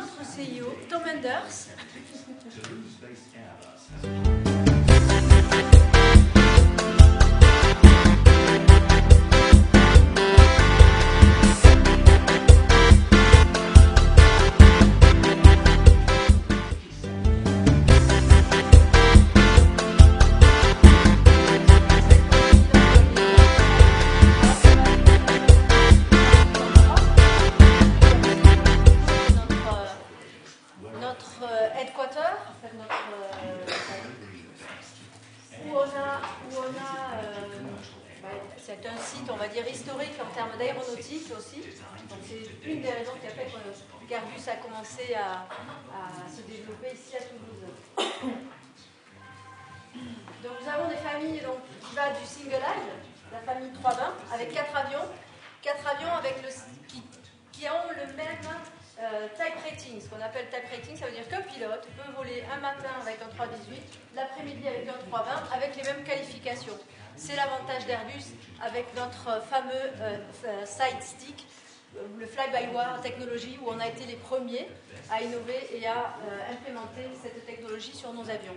notre CEO, Tom Enders. C'est un site, on va dire, historique en termes d'aéronautique aussi. Donc c'est une des raisons qui a fait qu'Airbus a commencé à se développer ici à Toulouse. Donc nous avons des familles qui va du single aisle, la famille 320, avec 4 avions. 4 avions avec qui ont le même type rating. Ce qu'on appelle type rating, ça veut dire qu'un pilote peut voler un matin avec un 318, l'après-midi avec un 320, avec les mêmes qualifications. C'est l'avantage d'Airbus avec notre fameux side stick, le fly-by-wire technologie, où on a été les premiers à innover et à implémenter cette technologie sur nos avions.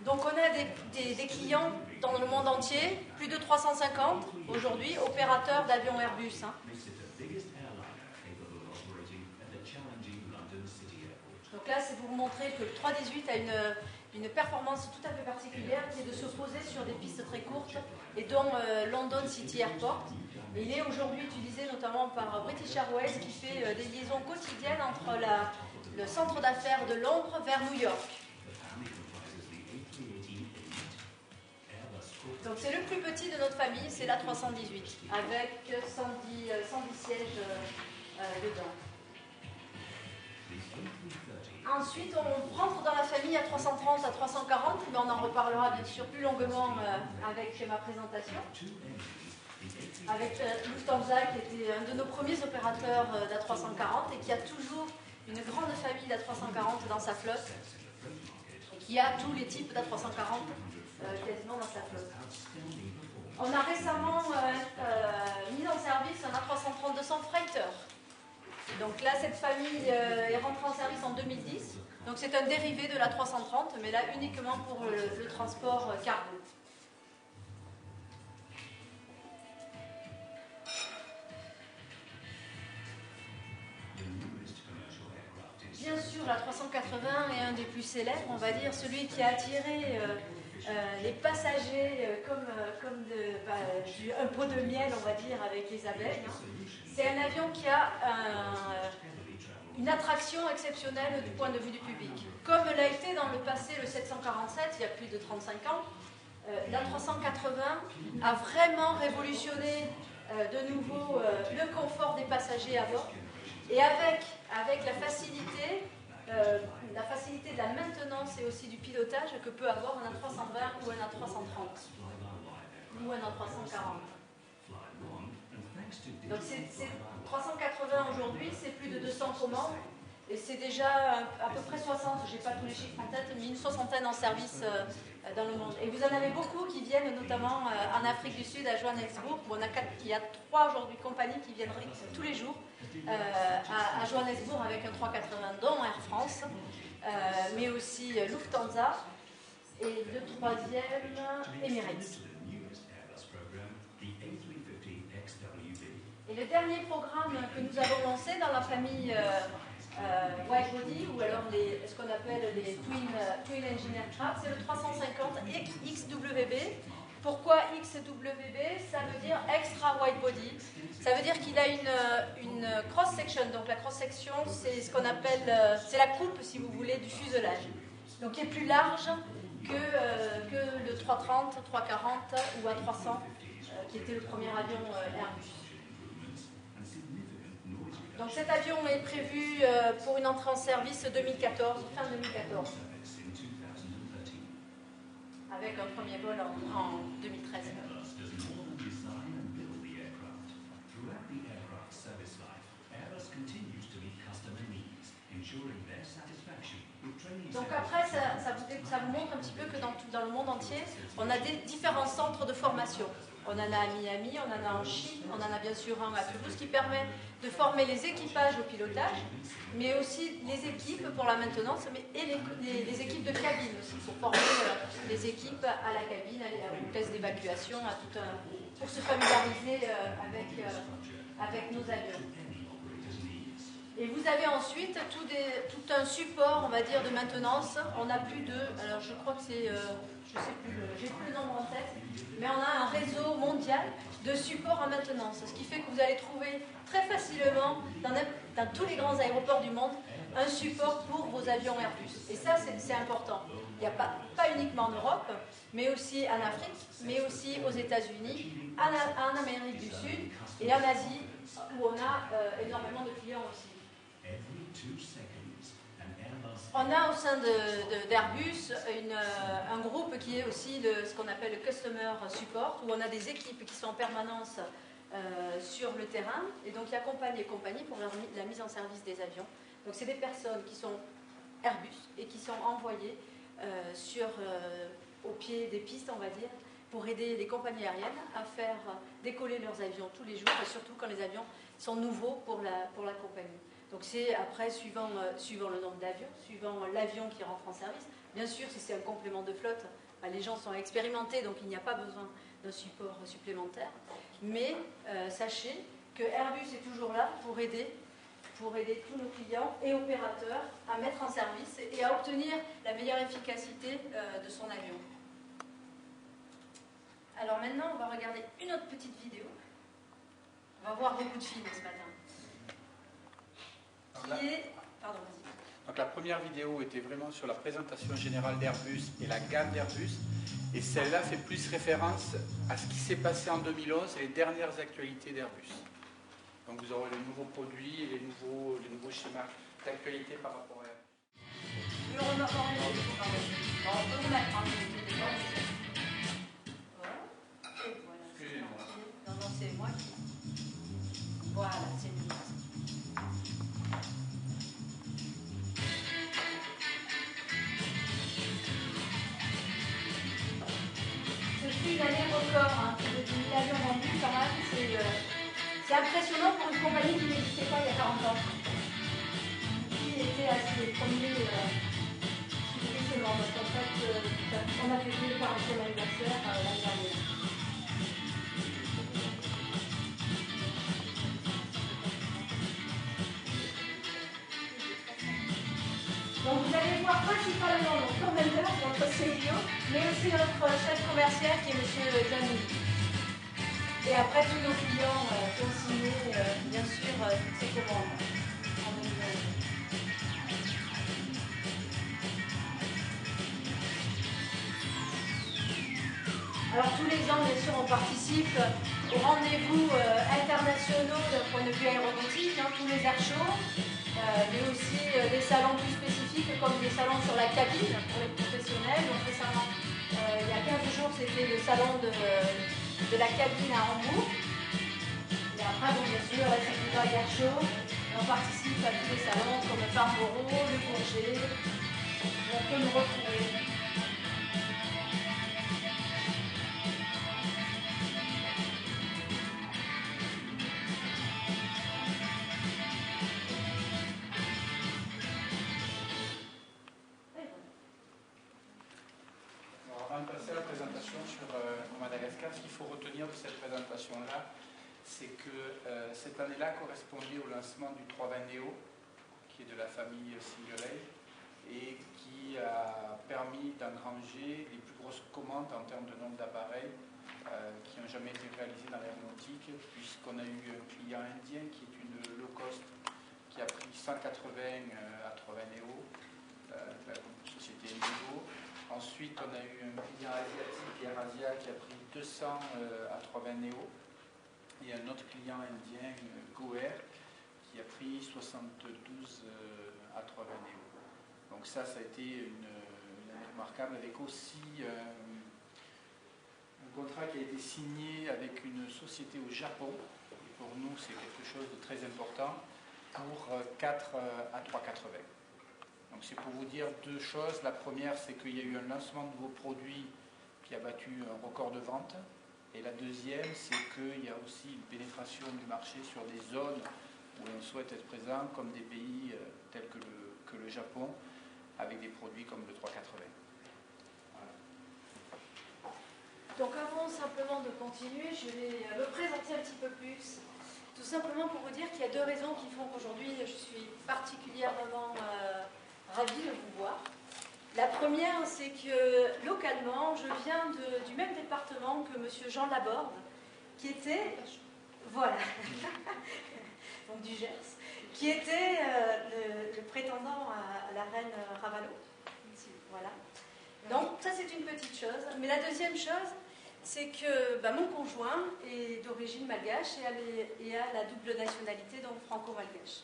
Donc on a des clients dans le monde entier, plus de 350 aujourd'hui, opérateurs d'avions Airbus. Donc là, c'est pour vous montrer que le 318 a une performance tout à fait particulière qui est de se poser sur des pistes très courtes et dont London City Airport. Et il est aujourd'hui utilisé notamment par British Airways qui fait des liaisons quotidiennes entre le centre d'affaires de Londres vers New York. Donc c'est le plus petit de notre famille, c'est l'A318, avec 110 sièges dedans. Ensuite, on rentre dans la famille A330, A340, mais on en reparlera bien sûr plus longuement avec ma présentation. Avec Lufthansa, qui était un de nos premiers opérateurs d'A340 et qui a toujours une grande famille d'A340 dans sa flotte, et qui a tous les types d'A340 quasiment dans sa flotte. On a récemment mis en service un A330-200 Freighter. Donc là, cette famille est rentrée en service en 2010. Donc c'est un dérivé de l'A330, mais là uniquement pour le transport cargo. Bien sûr, l'A380 est un des plus célèbres, on va dire, celui qui a attiré les passagers comme un pot de miel, on va dire, avec les abeilles. C'est un avion qui a une attraction exceptionnelle du point de vue du public. Comme l'a été dans le passé le 747, il y a plus de 35 ans, l'A380 a vraiment révolutionné de nouveau le confort des passagers à bord. Et avec la facilité de la maintenance et aussi du pilotage que peut avoir un A320 ou un A330 ou un A340. Donc c'est 380 aujourd'hui, c'est plus de 200 commandes et c'est déjà à peu près 60, je n'ai pas tous les chiffres en tête, mais une soixantaine en service dans le monde. Et vous en avez beaucoup qui viennent notamment en Afrique du Sud, à Johannesburg, où il y a 3 aujourd'hui compagnies qui viennent tous les jours à Johannesburg avec un 380, dont Air France, mais aussi Lufthansa et le 3e Emirates. Et le dernier programme que nous avons lancé dans la famille Widebody, ou alors ce qu'on appelle les Twin Engine Aircraft, c'est le 350 XWB. Pourquoi XWB? Ça veut dire Extra Widebody. Ça veut dire qu'il a une cross-section. Donc la cross-section, c'est ce qu'on appelle, c'est la coupe, si vous voulez, du fuselage. Donc qui est plus large que le 330, 340 ou A300, qui était le premier avion Airbus. Donc cet avion est prévu pour une entrée en service 2014, fin 2014, avec un premier vol en 2013. Donc après, ça vous montre un petit peu que dans le monde entier, on a des différents centres de formation. On en a à Miami, on en a en Chine, on en a bien sûr un à Toulouse qui permet de former les équipages au pilotage, mais aussi les équipes pour la maintenance et les équipes de cabine aussi, pour former les équipes à la cabine, aux tests d'évacuation, pour se familiariser avec nos avions. Et vous avez ensuite tout un support, on va dire, de maintenance. On a plus de, alors je crois que c'est, je sais plus, j'ai plus le nombre en tête, mais on a un réseau mondial de support en maintenance. Ce qui fait que vous allez trouver très facilement, dans tous les grands aéroports du monde, un support pour vos avions Airbus. Et ça, c'est important. Il n'y a pas uniquement en Europe, mais aussi en Afrique, mais aussi aux États-Unis, en Amérique du Sud et en Asie, où on a énormément de clients aussi. On a au sein d'Airbus un groupe qui est aussi ce qu'on appelle le Customer Support, où on a des équipes qui sont en permanence sur le terrain et donc qui accompagnent les compagnies pour la mise en service des avions. Donc c'est des personnes qui sont Airbus et qui sont envoyées au pied des pistes, on va dire, pour aider les compagnies aériennes à faire décoller leurs avions tous les jours, et surtout quand les avions sont nouveaux pour la compagnie. Donc c'est après, suivant le nombre d'avions, suivant l'avion qui rentre en service. Bien sûr, si c'est un complément de flotte, les gens sont expérimentés, donc il n'y a pas besoin d'un support supplémentaire. Mais sachez que Airbus est toujours là pour aider tous nos clients et opérateurs à mettre en service et à obtenir la meilleure efficacité de son avion. Alors maintenant, on va regarder une autre petite vidéo. On va voir beaucoup de films ce matin. Donc la première vidéo était vraiment sur la présentation générale d'Airbus et la gamme d'Airbus. Et celle-là fait plus référence à ce qui s'est passé en 2011 et les dernières actualités d'Airbus. Donc vous aurez les nouveaux produits et les nouveaux schémas d'actualité par rapport à Airbus. On peut vous mettre en Excusez-moi. Non, c'est moi qui... Voilà, c'est mieux. Une année record, de 10 000 avions vendus quand même, c'est impressionnant pour une compagnie qui n'existait pas il y a 40 ans, qui était à ses premiers successements, parce qu'en fait, on a fêté le 40e anniversaire l'année dernière. Donc vous allez voir principalement notre commander, notre CEO, mais aussi notre chef commercial qui est M. Jamy. Et après tous nos clients qui ont signé, bien sûr, toutes ces commandes en 2020. Alors tous les ans, bien sûr, on participe aux rendez-vous internationaux d'un point de vue aéronautique, tous les airs shows, mais aussi des salons plus spécifiques comme des salons sur la cabine pour les professionnels. Donc récemment, il y a 15 jours, c'était le salon de la cabine à Hambourg. Et après, bon, bien sûr, c'est du Air Show. Et on participe à tous les salons comme Farnborough, Le Bourget. On peut nous retrouver. Avant de passer à la présentation sur Madagascar, ce qu'il faut retenir de cette présentation-là, c'est que cette année-là correspondait au lancement du 320 Neo, qui est de la famille Single et qui a permis d'engranger les plus grosses commandes en termes de nombre d'appareils qui n'ont jamais été réalisés dans l'aéronautique, puisqu'on a eu un client indien qui est une low cost qui a pris 180 A320 Neo, la société Indigo. Ensuite, on a eu un client asiatique, Air Asia, qui a pris 200 A320 Neo. Et un autre client indien, GoAir, qui a pris 72 A320 Neo. Donc ça a été une année remarquable, avec aussi un contrat qui a été signé avec une société au Japon. Et pour nous, c'est quelque chose de très important, pour 4 A380. Donc c'est pour vous dire deux choses. La première, c'est qu'il y a eu un lancement de nouveaux produits qui a battu un record de vente. Et la deuxième, c'est qu'il y a aussi une pénétration du marché sur des zones où on souhaite être présent, comme des pays tels que le Japon, avec des produits comme le 380. Donc avant simplement de continuer, je vais me présenter un petit peu plus. Tout simplement pour vous dire qu'il y a deux raisons qui font qu'aujourd'hui je suis particulièrement ravie de vous voir. La première, c'est que localement, je viens du même département que M. Jean Laborde, qui était, voilà, donc du Gers, qui était le prétendant à la reine Ravalo. Voilà. Donc ça c'est une petite chose. Mais la deuxième chose, c'est que mon conjoint est d'origine malgache et a la double nationalité, donc franco-malgache.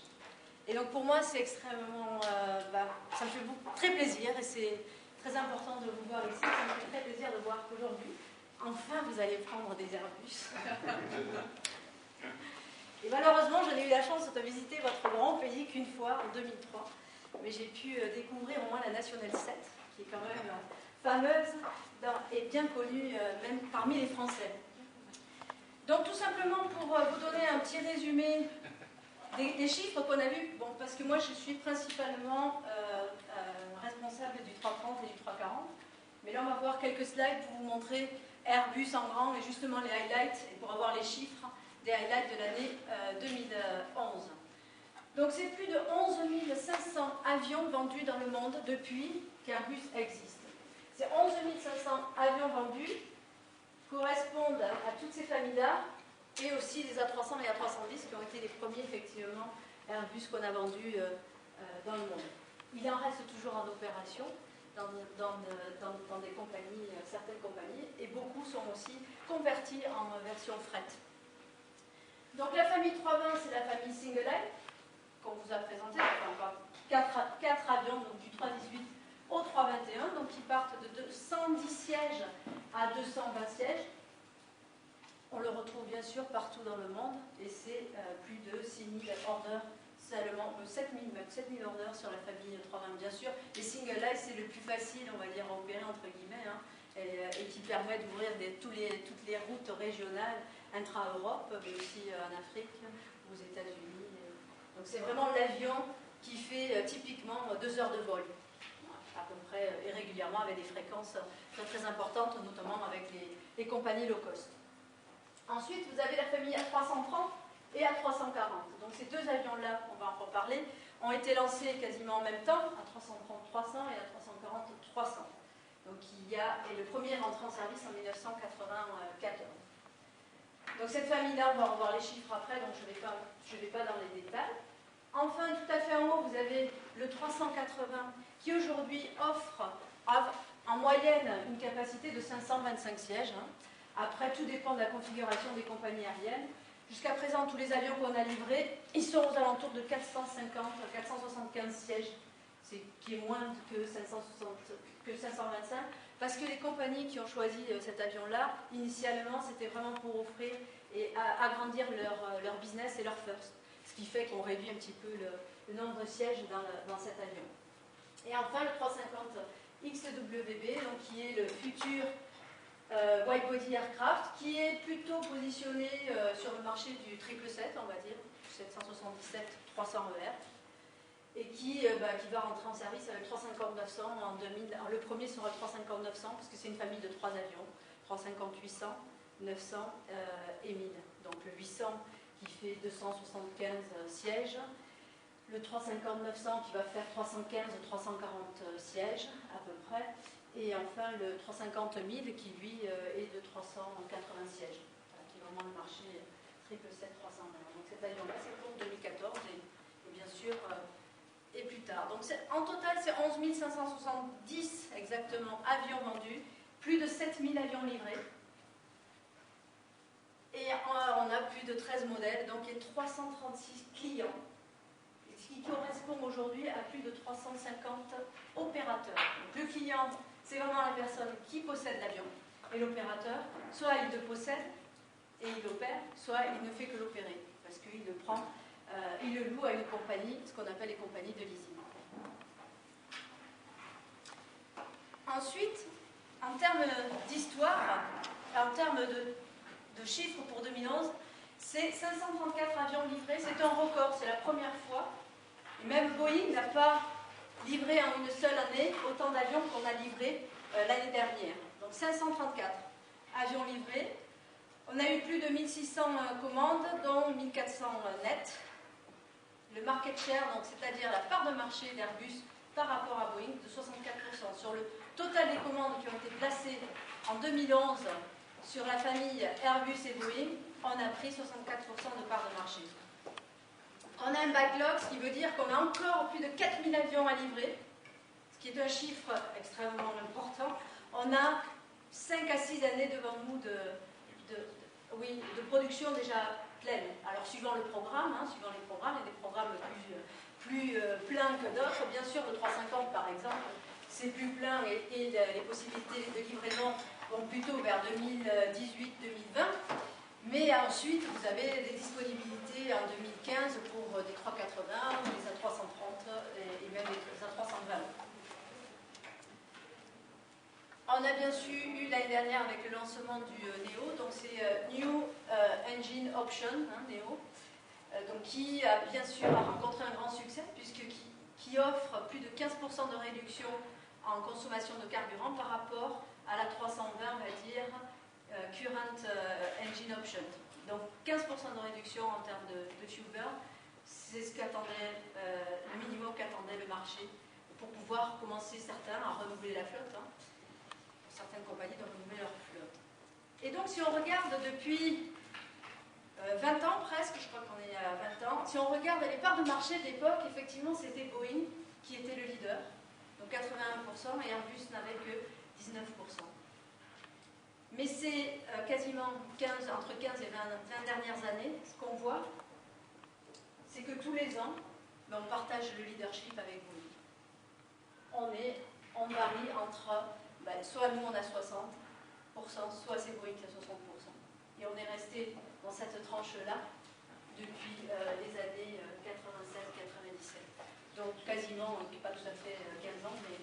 Et donc pour moi c'est extrêmement, ça me fait très plaisir et c'est très important de vous voir ici. Ça me fait très plaisir de voir qu'aujourd'hui, enfin vous allez prendre des Airbus. Et malheureusement je n'ai eu la chance de visiter votre grand pays qu'une fois en 2003. Mais j'ai pu découvrir au moins la Nationale 7, qui est quand même fameuse et bien connue même parmi les Français. Donc tout simplement pour vous donner un petit résumé des chiffres qu'on a vus, bon, parce que moi je suis principalement responsable du 330 et du 340, mais là on va voir quelques slides pour vous montrer Airbus en grand et justement les highlights, et pour avoir les chiffres des highlights de l'année 2011. Donc c'est plus de 11 500 avions vendus dans le monde depuis qu'Airbus existe. Ces 11 500 avions vendus correspondent à toutes ces familles-là et aussi les A300 et A310 qui ont été les premiers effectivement Airbus qu'on a vendus dans le monde. Il en reste toujours en opération dans des compagnies, certaines compagnies, et beaucoup sont aussi convertis en version fret. Donc la famille 320, c'est la famille single aisle qu'on vous a présenté, enfin 4 avions, donc du 318 au 321, donc qui partent de 110 sièges à 220 sièges. On le retrouve bien sûr partout dans le monde, et c'est plus de 6000 orders, seulement 7000 orders sur la famille 320. Bien sûr, les single aisle, c'est le plus facile, on va dire, à opérer entre guillemets, hein, et qui permet d'ouvrir toutes les routes régionales intra-Europe, mais aussi en Afrique, aux États-Unis. Donc c'est vraiment l'avion qui fait typiquement 2 heures de vol, à peu près, et régulièrement avec des fréquences très très importantes, notamment avec les compagnies low cost. Ensuite, vous avez la famille A330 et A340. Donc ces deux avions-là, on va en reparler, ont été lancés quasiment en même temps, A330-300 et A340-300. Donc et le premier est rentré en service en 1994. Donc cette famille-là, on va revoir les chiffres après, donc je ne vais pas dans les détails. Enfin, tout à fait en haut, vous avez le 380 qui aujourd'hui offre en moyenne une capacité de 525 sièges. Après, tout dépend de la configuration des compagnies aériennes. Jusqu'à présent, tous les avions qu'on a livrés, ils sont aux alentours de 450-475 sièges, qui est moins que 525, parce que les compagnies qui ont choisi cet avion-là, initialement, c'était vraiment pour offrir et agrandir leur business et leur first. Ce qui fait qu'on réduit un petit peu le nombre de sièges dans cet avion. Et enfin, le 350 XWB, donc, qui est le futur wide body aircraft, qui est plutôt positionné sur le marché du 777, on va dire, 777-300ER, et qui va rentrer en service avec 350-900 en 2000. Alors, le premier sera le 350-900, parce que c'est une famille de 3 avions, 350-800, 900 et 1000. Donc le 800 qui fait 275 sièges, le 350-900 qui va faire 315-340 sièges à peu près, et enfin le 350-1000 qui lui est de 380 sièges, qui est vraiment le marché 777-300. Donc cet avion-là, c'est pour 2014 et bien sûr et plus tard. Donc en total, c'est 11 570 exactement avions vendus, plus de 7000 avions livrés. Et on a plus de 13 modèles, donc il y a 336 clients, ce qui correspond aujourd'hui à plus de 350 opérateurs. Donc le client, c'est vraiment la personne qui possède l'avion, et l'opérateur, soit il le possède et il l'opère, soit il ne fait que l'opérer, parce qu'il le prend, il le loue à une compagnie, ce qu'on appelle les compagnies de leasing. Ensuite, en termes d'histoire, en termes de de chiffres pour 2011, c'est 534 avions livrés, c'est un record, c'est la première fois. Et même Boeing n'a pas livré en une seule année autant d'avions qu'on a livrés l'année dernière. Donc 534 avions livrés. On a eu plus de 1600 commandes, dont 1400 nets. Le market share, c'est-à-dire la part de marché d'Airbus par rapport à Boeing, de 64%. Sur le total des commandes qui ont été placées en 2011 sur la famille Airbus et Boeing, on a pris 64% de part de marché. On a un backlog, ce qui veut dire qu'on a encore plus de 4000 avions à livrer, ce qui est un chiffre extrêmement important. On a 5 à 6 années devant nous de production déjà pleine. Alors suivant le programme, il y a des programmes plus pleins que d'autres. Bien sûr, le 350 par exemple, c'est plus plein et les possibilités de livraison vont plutôt vers 2018-2020. Mais ensuite, vous avez des disponibilités en 2015 pour des 380, des A330 et même des A320. On a bien sûr eu l'année dernière avec le lancement du Neo, donc c'est New Engine Option, Neo, donc qui a bien sûr rencontré un grand succès puisque qui offre plus de 15% de réduction en consommation de carburant par rapport à la 320, on va dire, Current Engine Option. Donc 15% de réduction en termes de fuel burn, c'est ce qu'attendait, le minimum qu'attendait le marché pour pouvoir commencer certains à renouveler la flotte. Certaines compagnies de renouveler leur flotte. Et donc si on regarde depuis 20 ans presque, je crois qu'on est à 20 ans, si on regarde les parts de marché de l'époque, effectivement c'était Boeing qui était le leader, donc 81%, et Airbus n'avait que 19%. Mais c'est quasiment entre 15 et 20 dernières années, ce qu'on voit, c'est que tous les ans, on partage le leadership avec Boeing. On varie entre, soit nous on a 60%, soit c'est Boeing qui a 60%. Et on est resté dans cette tranche-là depuis les années 96-97. Donc quasiment, pas tout à fait 15 ans, mais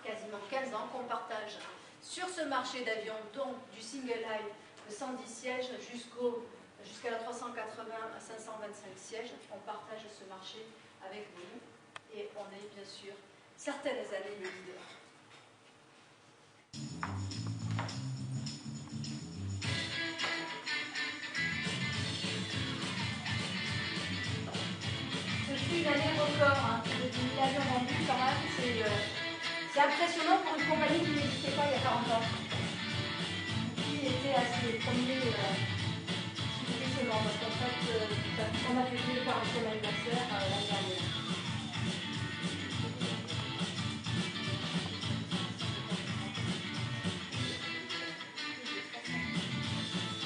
quasiment 15 ans qu'on partage sur ce marché d'avions, donc du single aisle de 110 sièges jusqu'à la 380 à 525 sièges. On partage ce marché avec Boeing et on est bien sûr certaines années le leader. Depuis une année record, plus de 10 000 avions vendus quand même, c'est impressionnant pour une compagnie qui n'existait pas il y a 40 ans, qui était à ses premiers parce qu'en fait, on a fêté le 40e anniversaire l'année dernière.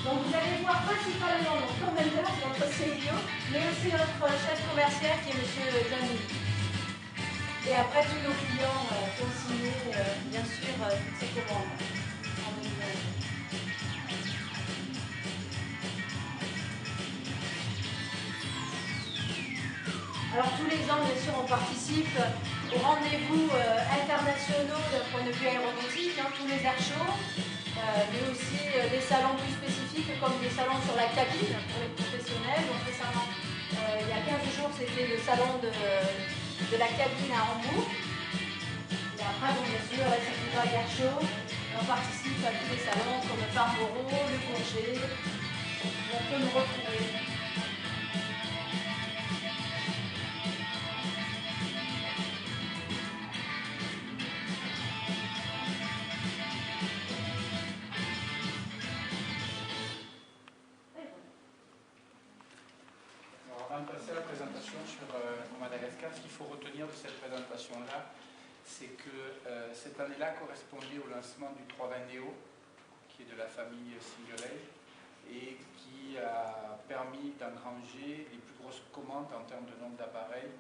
Donc vous allez voir principalement Tom Menders, notre CEO, mais aussi notre chef commercial qui est M. Jamy. Et après tous nos clients qui ont signé, bien sûr, toutes ces commandes en 2020. Alors tous les ans, bien sûr, on participe aux rendez-vous internationaux d'un point de vue aéronautique, tous les airs shows, mais aussi des salons plus spécifiques comme des salons sur la cabine pour les professionnels. Donc récemment, il y a 15 jours, c'était le salon de la cabine à Hambourg. Et après, bien sûr, la Certificat Air Show, on participe à tous les salons comme le Farnborough, le Bourget, où on peut nous retrouver. Avant de passer à la présentation sur Madagascar, ce qu'il faut retenir de cette présentation-là, c'est que cette année-là correspondait au lancement du 320 Neo, qui est de la famille Single Aisle, et qui a permis d'engranger les plus grosses commandes en termes de nombre d'appareils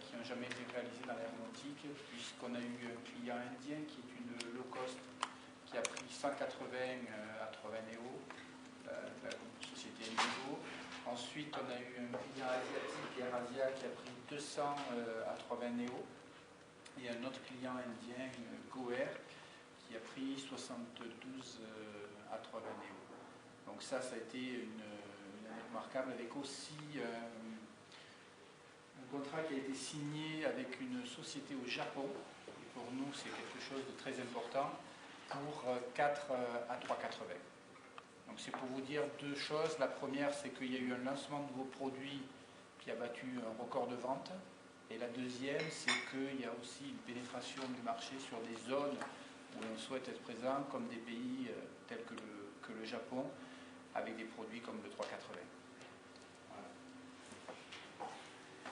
qui n'ont jamais été réalisés dans l'aéronautique, puisqu'on a eu un client indien qui est une low cost, qui a pris 180 A320 Neo, la société Indigo. Ensuite, on a eu un client asiatique, Air Asia, qui a pris 200 A320 Neo, et un autre client indien, Go Air, qui a pris 72 A320 Neo. Donc ça a été une année remarquable, avec aussi un contrat qui a été signé avec une société au Japon. Et pour nous, c'est quelque chose de très important, pour 4 à 3,80. Donc c'est pour vous dire deux choses. La première, c'est qu'il y a eu un lancement de nouveaux produits qui a battu un record de vente. Et la deuxième, c'est qu'il y a aussi une pénétration du marché sur des zones où on souhaite être présent, comme des pays tels que le Japon, avec des produits comme le 3,80. Voilà.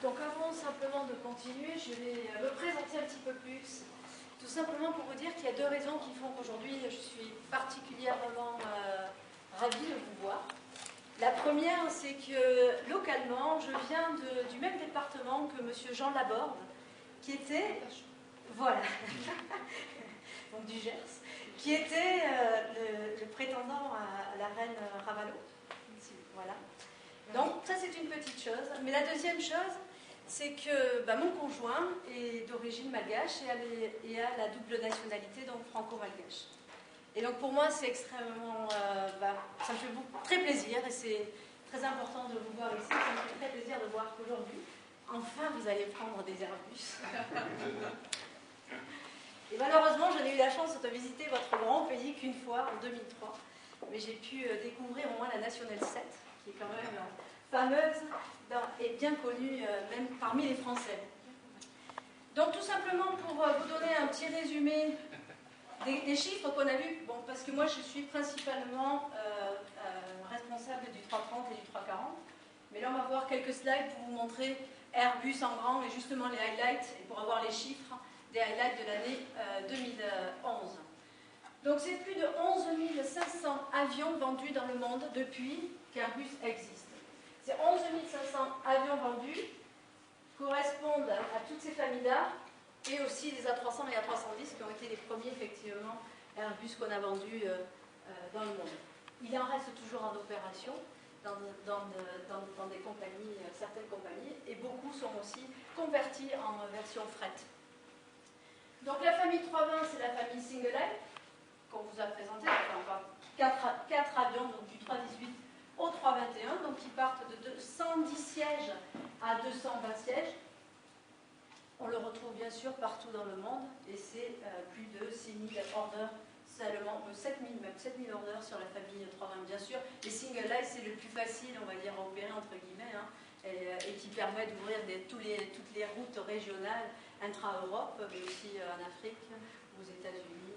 Donc avant simplement de continuer, je vais me présenter un petit peu plus. Tout simplement pour vous dire qu'il y a deux raisons qui font qu'aujourd'hui je suis particulièrement ravie de vous voir. La première, c'est que localement, je viens du même département que M. Jean Laborde, qui était, voilà, donc du Gers, qui était le prétendant à la reine Ravalo. Voilà. Donc ça c'est une petite chose. Mais la deuxième chose, c'est que mon conjoint est d'origine malgache et a la double nationalité, donc franco-malgache. Et donc pour moi c'est extrêmement, ça me fait très plaisir et c'est très important de vous voir ici. Ça me fait très plaisir de voir qu'aujourd'hui, enfin vous allez prendre des Airbus. Et malheureusement je n'ai eu la chance de visiter votre grand pays qu'une fois en 2003. Mais j'ai pu découvrir au moins la Nationale 7, qui est quand même fameuse et bien connue même parmi les Français. Donc tout simplement pour vous donner un petit résumé des chiffres qu'on a vus, bon, parce que moi je suis principalement responsable du 330 et du 340, mais là on va voir quelques slides pour vous montrer Airbus en grand et justement les highlights, et pour avoir les chiffres des highlights de l'année 2011. Donc c'est plus de 11 500 avions vendus dans le monde depuis qu'Airbus existe. Ces 11 500 avions vendus correspondent à toutes ces familles-là, et aussi les A300 et A310 qui ont été les premiers effectivement Airbus qu'on a vendus dans le monde. Il en reste toujours en opération dans des compagnies, certaines compagnies, et beaucoup sont aussi convertis en version fret. Donc la famille 320, c'est la famille single-aisle qu'on vous a présentée, enfin 4 avions, donc du 318 au 321, donc qui partent de 110 sièges à 220 sièges. On le retrouve bien sûr partout dans le monde, et c'est plus de 6000 orders seulement, 7000 même 7000 orders sur la famille 320. Bien sûr, les single-aisle, c'est le plus facile, on va dire, à opérer entre guillemets, hein, et qui permet d'ouvrir toutes les routes régionales intra-Europe, mais aussi en Afrique, aux États-Unis.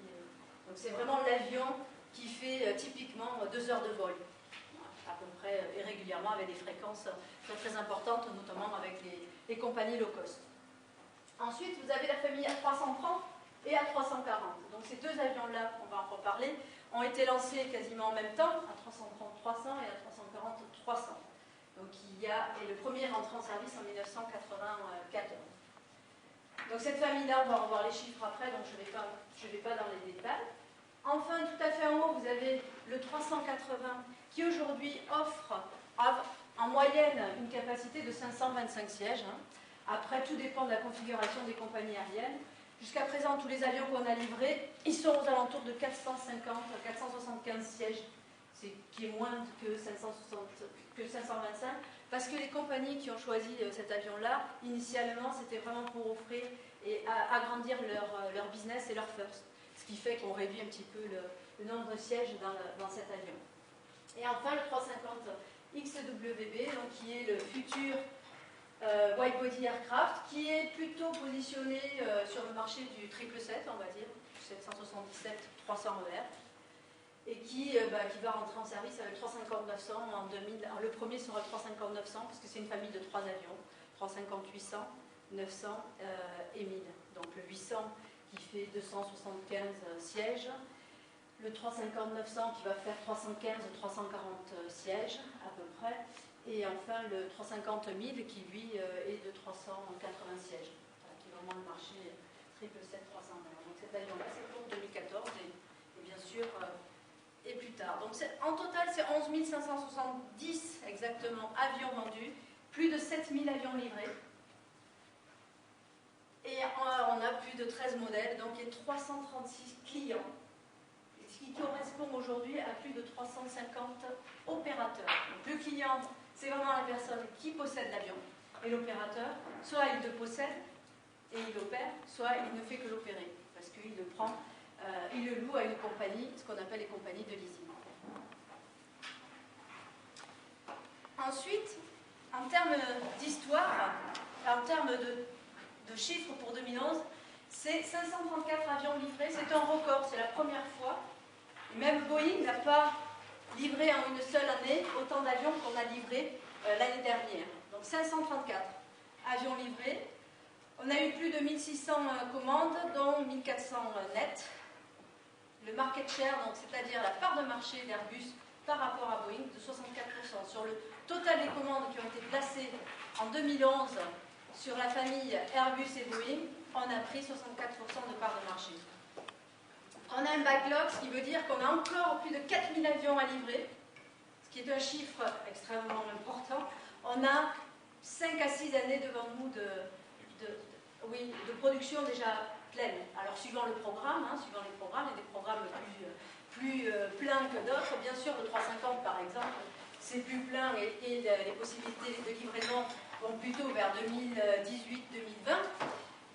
Donc c'est vraiment l'avion qui fait typiquement 2 heures de vol, à peu près, et régulièrement avec des fréquences très très importantes, notamment avec les compagnies low cost. Ensuite, vous avez la famille A330 et A340. Donc ces deux avions-là, on va en reparler, ont été lancés quasiment en même temps, A330-300 et A340-300. Donc et le premier est rentré en service en 1994. Donc cette famille-là, on va revoir les chiffres après, donc je ne vais pas dans les détails. Enfin, tout à fait en haut, vous avez le 380 qui aujourd'hui offre en moyenne une capacité de 525 sièges. Après, tout dépend de la configuration des compagnies aériennes. Jusqu'à présent, tous les avions qu'on a livrés, ils sont aux alentours de 450-475 sièges, qui est moins que 525, parce que les compagnies qui ont choisi cet avion-là, initialement, c'était vraiment pour offrir et agrandir leur business et leur first, ce qui fait qu'on réduit un petit peu le nombre de sièges dans cet avion. Et enfin, le 350 XWB, donc, qui est le futur wide body aircraft, qui est plutôt positionné sur le marché du 777, on va dire, 777-300ER, et qui va rentrer en service avec le 350-900 en 2000. Alors, le premier sera le 350-900 parce que c'est une famille de 3 avions, 350-800, 900 et 1000. Donc le 800 qui fait 275 sièges, le 350-900 qui va faire 315-340 sièges à peu près, et enfin le 350-1000 qui lui est de 380 sièges, qui est vraiment le marché 777-300. Donc cet avion-là c'est pour 2014 et bien sûr et plus tard. Donc en total c'est 11 570 exactement avions vendus, plus de 7000 avions livrés. Et on a plus de 13 modèles, donc il y a 336 clients, ce qui correspond aujourd'hui à plus de 350 opérateurs client, c'est vraiment la personne qui possède l'avion et l'opérateur, soit il le possède et il opère, soit il ne fait que l'opérer, parce qu'il le prend, il le loue à une compagnie, ce qu'on appelle les compagnies de leasing. Ensuite, en termes d'histoire, en termes de chiffres pour 2011, c'est 534 avions livrés, c'est un record, c'est la première fois. Et même Boeing n'a pas livré en une seule année autant d'avions qu'on a livrés l'année dernière. Donc 534 avions livrés. On a eu plus de 1600 commandes, dont 1400 nets. Le market share, c'est-à-dire la part de marché d'Airbus par rapport à Boeing, de 64%. Sur le total des commandes qui ont été placées en 2011 sur la famille Airbus et Boeing, on a pris 64% de part de marché. On a un backlog, ce qui veut dire qu'on a encore plus de 4000 avions à livrer, ce qui est un chiffre extrêmement important. On a 5 à 6 années devant nous de production déjà pleine. Alors suivant le programme, suivant les programmes, il y a des programmes plus pleins que d'autres. Bien sûr, le 350 par exemple, c'est plus plein et les possibilités de livraison vont plutôt vers 2018-2020.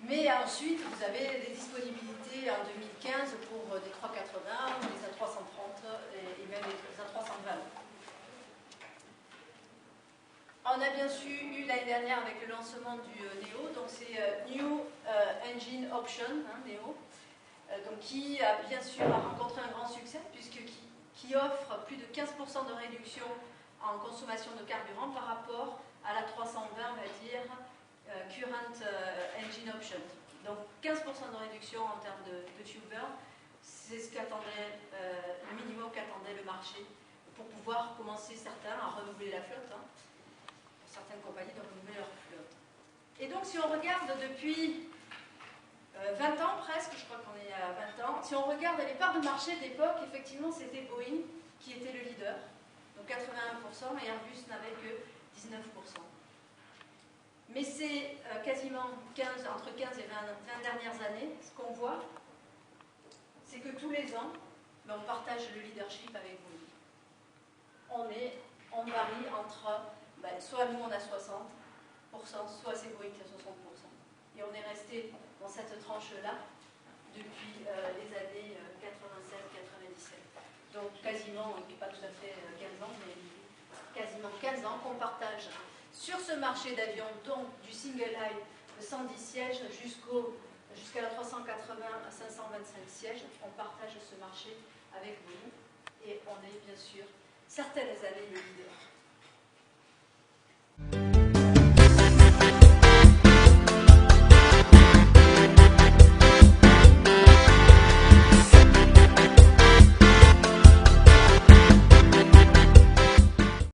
Mais ensuite, vous avez des disponibilités en 2015 pour des 380, des A330 et même des A320. On a bien sûr eu l'année dernière avec le lancement du Neo, donc c'est New Engine Option, Neo, donc qui a bien sûr rencontré un grand succès qui offre plus de 15% de réduction en consommation de carburant par rapport à la 320, on va dire, Current Engine Option. Donc 15% de réduction en termes de fuel burn, c'est ce qu'attendait, le minimum qu'attendait le marché pour pouvoir commencer certains à renouveler la flotte. Certaines compagnies de renouveler leur flotte. Et donc si on regarde depuis 20 ans presque, je crois qu'on est à 20 ans, si on regarde les parts de marché d'époque, effectivement c'était Boeing qui était le leader, donc 81%, et Airbus n'avait que 19%. Mais c'est quasiment entre 15 et 20 dernières années, ce qu'on voit, c'est que tous les ans, on partage le leadership avec Boeing. On varie entre, soit nous on a 60%, soit c'est Boeing qui a 60%. Et on est resté dans cette tranche-là depuis les années 96-97. Donc quasiment, pas tout à fait 15 ans, mais quasiment 15 ans qu'on partage sur ce marché d'avions, donc du single aisle de 110 sièges jusqu'à la 380 à 525 sièges, on partage ce marché avec vous et on est bien sûr certaines années le leader.